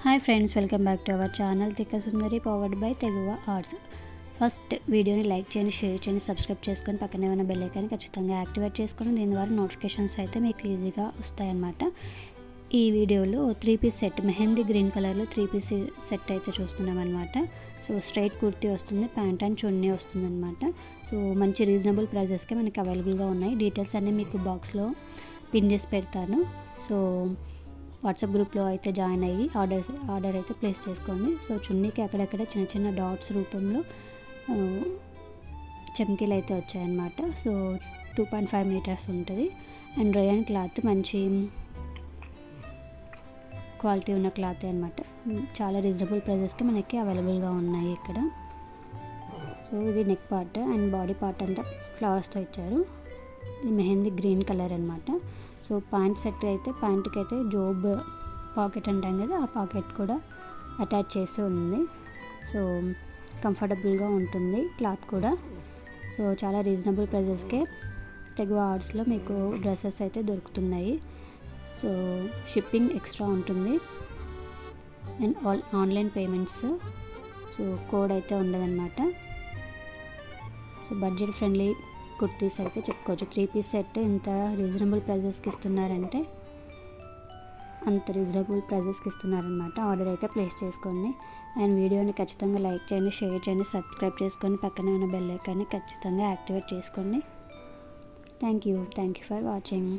Hi friends, welcome back to our channel తిక్క సుందరి powered by తెగువ arts. First వీడియోని like చేయండి, share చేయండి, subscribe చేసుకొని పక్కనే ఉన్న బెల్ ఐకాన్ని ఖచ్చితంగా యాక్టివేట్ చేసుకొని దీని ద్వారా నోటిఫికేషన్స్ అయితే మీకు ఈజీగా వస్తాయన్నమాట. ఈ వీడియోలో 3 పీస్ సెట్ మెహందీ గ్రీన్ కలర్లో 3 పీస్ సెట్ అయితే చూస్తున్నాం అనమాట. సో స్ట్రైట్ కుర్తీ వస్తుంది, ప్యాంట్ అండ్ చున్నీ వస్తుంది అనమాట. సో మంచి రీజనబుల్ ప్రైజెస్కే మనకి అవైలబుల్గా ఉన్నాయి. డీటెయిల్స్ అన్నీ మీకు బాక్స్లో పిన్ చేసి పెడతాను. సో వాట్సాప్ గ్రూప్లో అయితే జాయిన్ అయ్యి ఆర్డర్ అయితే ప్లేస్ చేసుకోండి. సో చున్నీకి అక్కడక్కడ చిన్న చిన్న డాట్స్ రూపంలో చమ్కీలు అయితే వచ్చాయన్నమాట. సో 2.5 మీటర్స్ ఉంటుంది. అండ్ రేయన్ క్లాత్ మంచి క్వాలిటీ ఉన్న క్లాత్ అనమాట. చాలా రీజనబుల్ ప్రైజెస్కి మనకి అవైలబుల్గా ఉన్నాయి ఇక్కడ. సో ఇది neck part and body part అంతా ఫ్లవర్స్తో ఇచ్చారు. ఇది మెహందీ గ్రీన్ కలర్ అనమాట. సో ప్యాంట్ సెట్ అయితే ప్యాంట్కి అయితే జోబ్ పాకెట్ అంటాం కదా, ఆ పాకెట్ కూడా అటాచ్ చేసి ఉంది. సో కంఫర్టబుల్గా ఉంటుంది క్లాత్ కూడా. సో చాలా రీజనబుల్ ప్రైజెస్కే తెగువ ఆర్ట్స్లో మీకు డ్రెస్సెస్ అయితే దొరుకుతున్నాయి. సో షిప్పింగ్ ఎక్స్ట్రా ఉంటుంది and online payments. So code అయితే ఉండదన్నమాట. సో బడ్జెట్ ఫ్రెండ్లీ కుర్తీస్ అయితే చెప్పుకోవచ్చు. 3 పీస్ సెట్ ఇంత రీజనబుల్ ప్రైజెస్కి ఇస్తున్నారంటే అంత రీజనబుల్ ప్రైజెస్కి ఇస్తున్నారనమాట. ఆర్డర్ అయితే ప్లేస్ చేసుకోండి. అండ్ వీడియోని ఖచ్చితంగా లైక్ చేయండి, షేర్ చేయండి, సబ్స్క్రైబ్ చేసుకొని పక్కనే ఉన్న బెల్ ఐకాన్ని ఖచ్చితంగా యాక్టివేట్ చేసుకోండి. Thank you for watching.